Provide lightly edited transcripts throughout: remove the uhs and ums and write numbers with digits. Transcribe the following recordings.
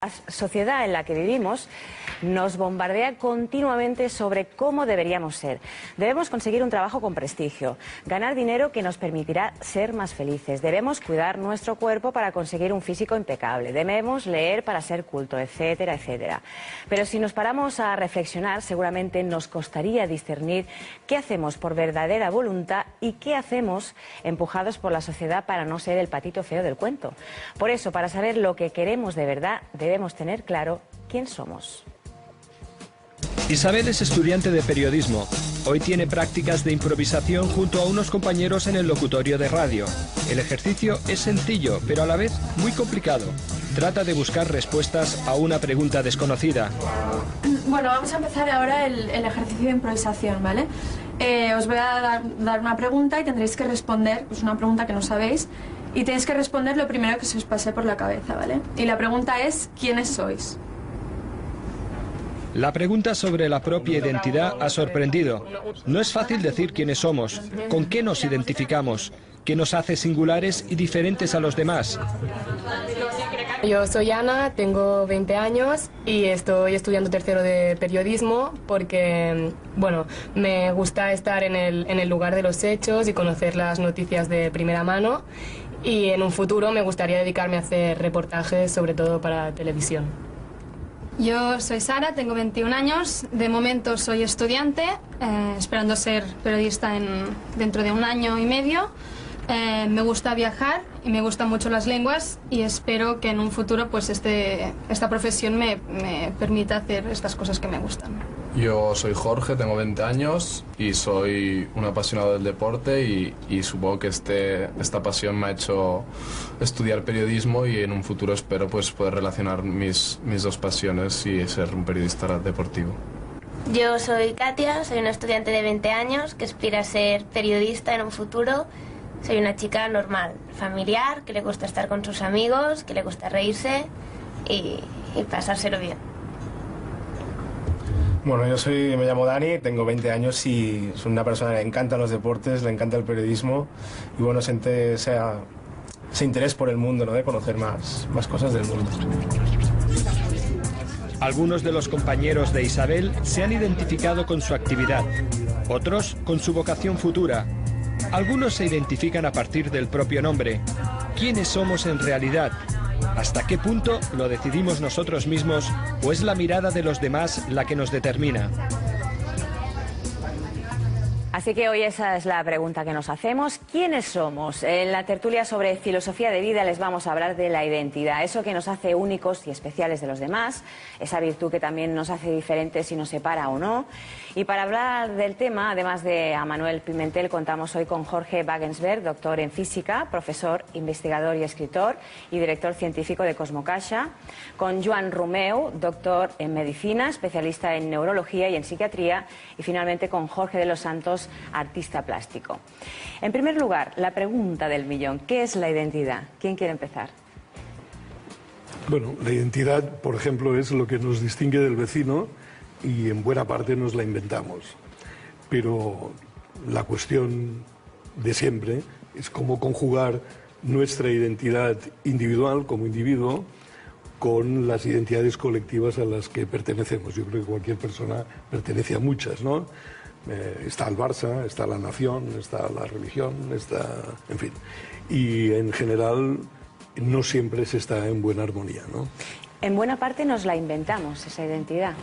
La sociedad en la que vivimos nos bombardea continuamente sobre cómo deberíamos ser. Debemos conseguir un trabajo con prestigio, ganar dinero que nos permitirá ser más felices. Debemos cuidar nuestro cuerpo para conseguir un físico impecable. Debemos leer para ser culto, etcétera, etcétera. Pero si nos paramos a reflexionar, seguramente nos costaría discernir qué hacemos por verdadera voluntad y qué hacemos empujados por la sociedad para no ser el patito feo del cuento. Por eso, para saber lo que queremos de verdad, debemos tener claro quién somos. Isabel es estudiante de periodismo. Hoy tiene prácticas de improvisación junto a unos compañeros en el locutorio de radio. El ejercicio es sencillo, pero a la vez muy complicado. Trata de buscar respuestas a una pregunta desconocida. Bueno, vamos a empezar ahora el ejercicio de improvisación, ¿vale? Os voy a dar una pregunta y tendréis que responder, pues una pregunta que no sabéis, y tenéis que responder lo primero que se os pase por la cabeza, ¿vale? Y la pregunta es, ¿quiénes sois? La pregunta sobre la propia identidad ha sorprendido. No es fácil decir quiénes somos, con qué nos identificamos, qué nos hace singulares y diferentes a los demás. Yo soy Ana, tengo 20 años y estoy estudiando tercero de periodismo porque, bueno, me gusta estar en el lugar de los hechos y conocer las noticias de primera mano, y en un futuro me gustaría dedicarme a hacer reportajes, sobre todo para televisión. Yo soy Sara, tengo 21 años, de momento soy estudiante, esperando ser periodista dentro de un año y medio. Me gusta viajar y me gustan mucho las lenguas y espero que en un futuro pues esta profesión me permita hacer estas cosas que me gustan. Yo soy Jorge, tengo 20 años y soy un apasionado del deporte y supongo que esta pasión me ha hecho estudiar periodismo y en un futuro espero pues poder relacionar mis dos pasiones y ser un periodista deportivo. Yo soy Katia, soy una estudiante de 20 años que aspira a ser periodista en un futuro. Soy una chica normal, familiar, que le gusta estar con sus amigos, que le gusta reírse y pasárselo bien. Bueno, me llamo Dani, tengo 20 años y soy una persona que le encantan los deportes, le encanta el periodismo y bueno, siente ese interés por el mundo, ¿no? De conocer más cosas del mundo. Algunos de los compañeros de Isabel se han identificado con su actividad, otros con su vocación futura. Algunos se identifican a partir del propio nombre. ¿Quiénes somos en realidad? ¿Hasta qué punto lo decidimos nosotros mismos o es la mirada de los demás la que nos determina? Así que hoy esa es la pregunta que nos hacemos. ¿Quiénes somos? En la tertulia sobre filosofía de vida les vamos a hablar de la identidad, eso que nos hace únicos y especiales de los demás, esa virtud que también nos hace diferentes y nos separa o no. Y para hablar del tema, además de a Manuel Pimentel, contamos hoy con Jorge Wagensberg, doctor en física, profesor, investigador y escritor y director científico de Cosmocaixa, con Joan Romeu, doctor en medicina, especialista en neurología y en psiquiatría, y finalmente con Jorge de los Santos, artista plástico. En primer lugar, la pregunta del millón, ¿qué es la identidad? ¿Quién quiere empezar? Bueno, la identidad, por ejemplo, es lo que nos distingue del vecino y en buena parte nos la inventamos. Pero la cuestión de siempre es cómo conjugar nuestra identidad individual como individuo con las identidades colectivas a las que pertenecemos. Yo creo que cualquier persona pertenece a muchas, ¿no? Está el Barça, está la nación, está la religión, está... en fin. Y en general no siempre se está en buena armonía, ¿no? En buena parte nos la inventamos, esa identidad.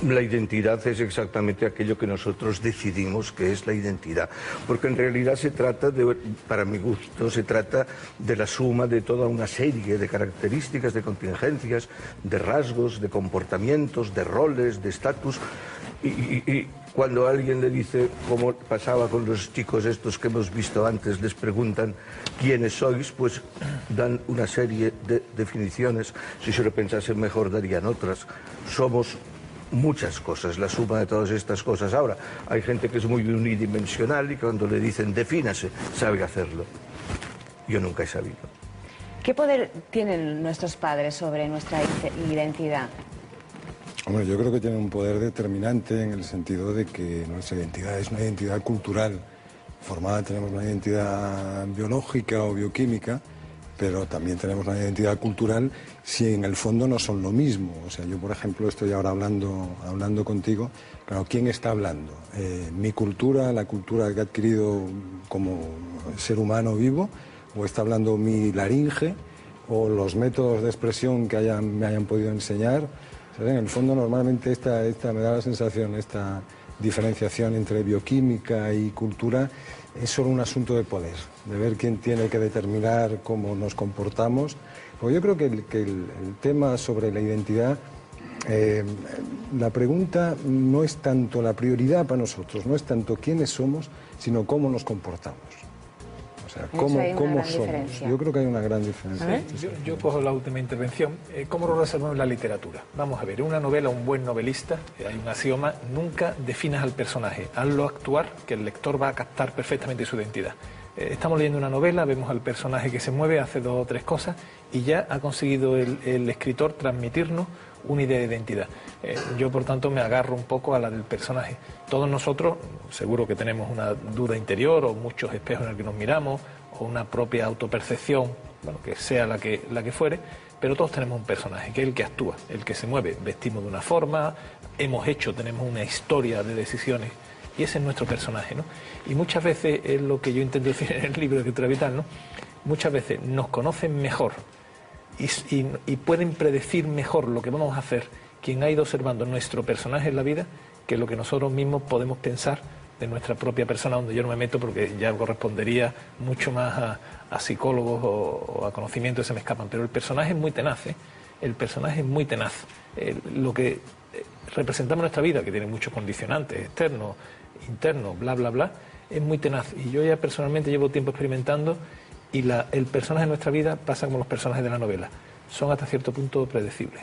La identidad es exactamente aquello que nosotros decidimos que es la identidad, porque en realidad se trata para mi gusto, se trata de la suma de toda una serie de características, de contingencias, de rasgos, de comportamientos, de roles, de estatus. Y cuando alguien le dice, como pasaba con los chicos estos que hemos visto antes, les preguntan quiénes sois, pues dan una serie de definiciones. Si se lo pensasen mejor darían otras. Somos muchas cosas, la suma de todas estas cosas. Ahora, hay gente que es muy unidimensional y cuando le dicen defínase, sabe hacerlo. Yo nunca he sabido. ¿Qué poder tienen nuestros padres sobre nuestra identidad? Hombre, yo creo que tienen un poder determinante en el sentido de que nuestra identidad es una identidad cultural. Formada tenemos una identidad biológica o bioquímica, pero también tenemos una identidad cultural si en el fondo no son lo mismo. O sea, yo, por ejemplo, estoy ahora hablando contigo. Claro, ¿quién está hablando? ¿Mi cultura, la cultura que he adquirido como ser humano vivo? ¿O está hablando mi laringe? ¿O los métodos de expresión que me hayan podido enseñar? O sea, en el fondo, normalmente, esta me da la sensación, esta diferenciación entre bioquímica y cultura es solo un asunto de poder, de ver quién tiene que determinar cómo nos comportamos. Porque yo creo que el tema sobre la identidad, la pregunta no es tanto, la prioridad para nosotros, no es tanto quiénes somos, sino cómo nos comportamos. O sea, cómo somos. Yo creo que hay una gran diferencia. Yo cojo la última intervención. ¿Cómo lo resolvemos en la literatura? Vamos a ver, una novela, un buen novelista, hay un axioma, nunca definas al personaje, hazlo actuar, que el lector va a captar perfectamente su identidad. Estamos leyendo una novela, vemos al personaje que se mueve, hace 2 o 3 cosas y ya ha conseguido el escritor transmitirnos una idea de identidad. Yo, por tanto, me agarro un poco a la del personaje. Todos nosotros, seguro que tenemos una duda interior o muchos espejos en el que nos miramos o una propia autopercepción, bueno, que sea la que fuere, pero todos tenemos un personaje, que es el que actúa, el que se mueve. Vestimos de una forma, tenemos una historia de decisiones y ese es nuestro personaje, ¿no? Y muchas veces, es lo que yo intento decir en el libro de Cultura Vital, ¿no? Muchas veces nos conocen mejor y pueden predecir mejor lo que vamos a hacer quien ha ido observando nuestro personaje en la vida que lo que nosotros mismos podemos pensar de nuestra propia persona, donde yo no me meto porque ya correspondería mucho más a psicólogos o a conocimientos que se me escapan. Pero el personaje es muy tenaz, ¿eh? El personaje es muy tenaz. Lo que representamos en nuestra vida, que tiene muchos condicionantes externos, internos, bla, bla, bla, es muy tenaz. Y yo ya personalmente llevo tiempo experimentando y el personaje de nuestra vida pasa como los personajes de la novela. Son hasta cierto punto predecibles.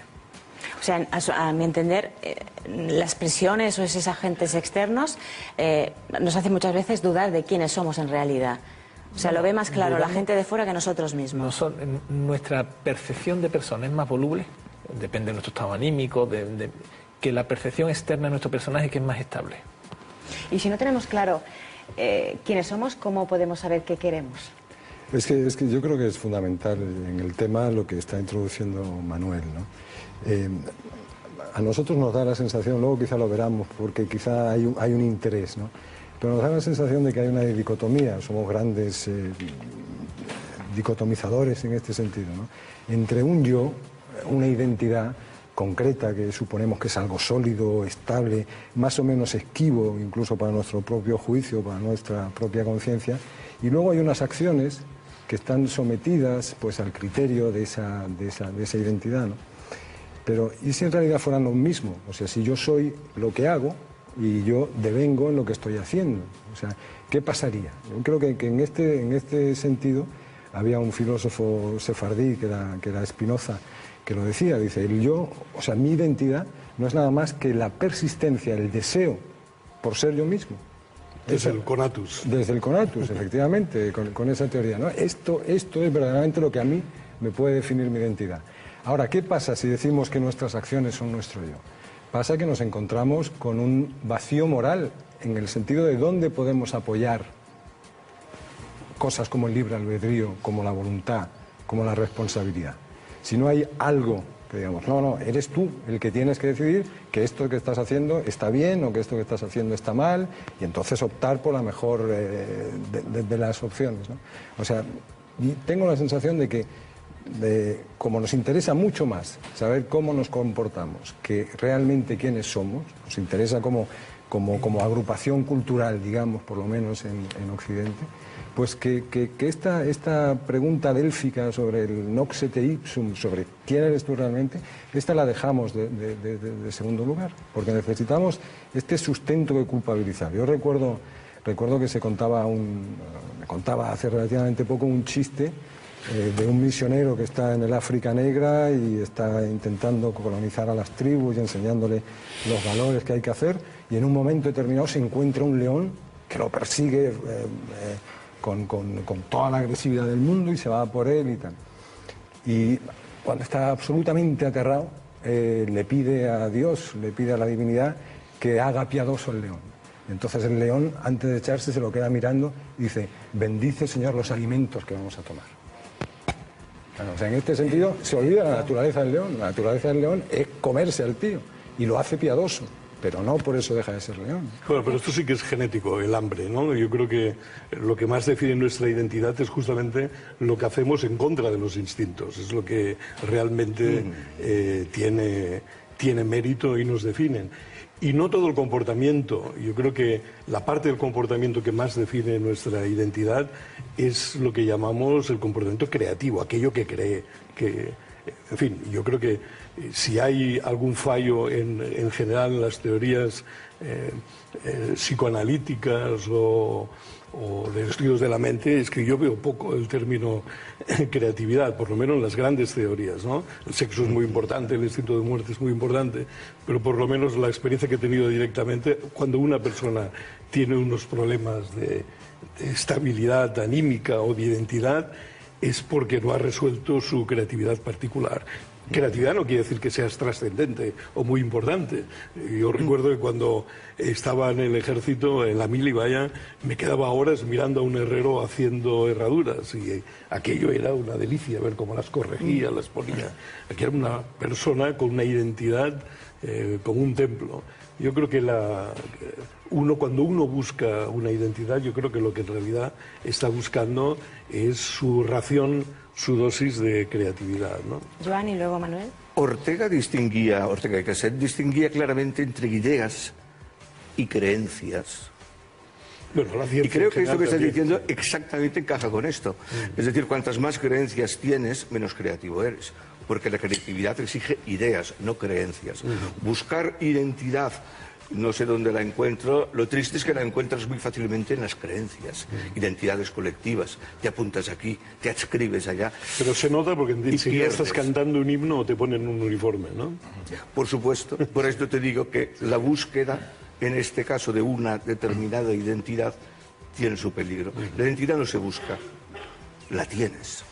O sea, a mi entender, las presiones o esos agentes externos nos hacen muchas veces dudar de quiénes somos en realidad. O sea, lo ve más claro la gente de fuera que nosotros mismos. Nuestra percepción de persona es más voluble, depende de nuestro estado anímico, que la percepción externa de nuestro personaje, que es más estable. Y si no tenemos claro quiénes somos, ¿cómo podemos saber qué queremos? Es que yo creo que es fundamental en el tema lo que está introduciendo Manuel, ¿no? A nosotros nos da la sensación, luego quizá lo veramos, porque quizá hay un interés, ¿no? Pero nos da la sensación de que hay una dicotomía, somos grandes dicotomizadores en este sentido, ¿no? Entre un yo, una identidad concreta que suponemos que es algo sólido, estable, más o menos esquivo, incluso para nuestro propio juicio, para nuestra propia conciencia, y luego hay unas acciones que están sometidas pues al criterio de esa identidad, ¿no? Pero, ¿y si en realidad fueran lo mismo? O sea, si yo soy lo que hago y yo devengo en lo que estoy haciendo, o sea, ¿qué pasaría? Yo creo que en este sentido había un filósofo sefardí que era Spinoza, que lo decía, dice, el yo, o sea, mi identidad no es nada más que la persistencia, el deseo por ser yo mismo. Desde el conatus. Desde el conatus, efectivamente, con esa teoría, ¿no? Esto es verdaderamente lo que a mí me puede definir mi identidad. Ahora, ¿qué pasa si decimos que nuestras acciones son nuestro yo? Pasa que nos encontramos con un vacío moral, en el sentido de dónde podemos apoyar cosas como el libre albedrío, como la voluntad, como la responsabilidad. Si no hay algo que digamos, no, eres tú el que tienes que decidir que esto que estás haciendo está bien o que esto que estás haciendo está mal, y entonces optar por la mejor de las opciones, ¿no? O sea, y tengo la sensación de que como nos interesa mucho más saber cómo nos comportamos que realmente quiénes somos, nos interesa como agrupación cultural, digamos, por lo menos en Occidente, pues que esta pregunta délfica sobre el nox et ipsum, sobre quién eres tú realmente, esta la dejamos de segundo lugar, porque necesitamos este sustento de culpabilizar. Yo recuerdo que me contaba hace relativamente poco un chiste de un misionero que está en el África Negra y está intentando colonizar a las tribus y enseñándole los valores que hay que hacer, y en un momento determinado se encuentra un león que lo persigue con toda la agresividad del mundo y se va por él y tal. Y cuando está absolutamente aterrado, le pide a Dios, le pide a la divinidad que haga piadoso el león. Entonces el león, antes de echarse, se lo queda mirando y dice: bendice, Señor, los alimentos que vamos a tomar. Claro, o sea, en este sentido se olvida la naturaleza del león. La naturaleza del león es comerse al tío y lo hace piadoso, pero no por eso deja de ser león. Bueno, pero esto sí que es genético, el hambre, ¿no? Yo creo que lo que más define nuestra identidad es justamente lo que hacemos en contra de los instintos. Es lo que realmente tiene mérito y nos definen. Y no todo el comportamiento. Yo creo que la parte del comportamiento que más define nuestra identidad es lo que llamamos el comportamiento creativo, aquello que cree. En fin, yo creo que si hay algún fallo en general en las teorías psicoanalíticas o de estudios de la mente, es que yo veo poco el término creatividad, por lo menos en las grandes teorías, ¿no? El sexo es muy importante, el instinto de muerte es muy importante, pero por lo menos la experiencia que he tenido directamente, cuando una persona tiene unos problemas de estabilidad anímica o de identidad, es porque no ha resuelto su creatividad particular. Creatividad no quiere decir que seas trascendente o muy importante. Yo recuerdo que cuando estaba en el ejército, en la mili, vaya, me quedaba horas mirando a un herrero haciendo herraduras y aquello era una delicia, ver cómo las corregía, las ponía. Aquí era una persona con una identidad como un templo. Yo creo que cuando uno busca una identidad, yo creo que lo que en realidad está buscando es su ración, su dosis de creatividad, ¿no? Joan y luego Manuel. Ortega y Gasset distinguía claramente entre ideas y creencias. Bueno, la y creo que esto que estás también. diciendo exactamente encaja con esto. Es decir, cuantas más creencias tienes, menos creativo eres. Porque la creatividad exige ideas, no creencias. Buscar identidad, no sé dónde la encuentro, lo triste es que la encuentras muy fácilmente en las creencias, identidades colectivas. Te apuntas aquí, te adscribes allá. Pero se nota porque si ya estás pierdes. cantando un himno o te ponen un uniforme, ¿no? Por supuesto, por esto te digo que la búsqueda, en este caso de una determinada identidad, tiene su peligro. La identidad no se busca, la tienes.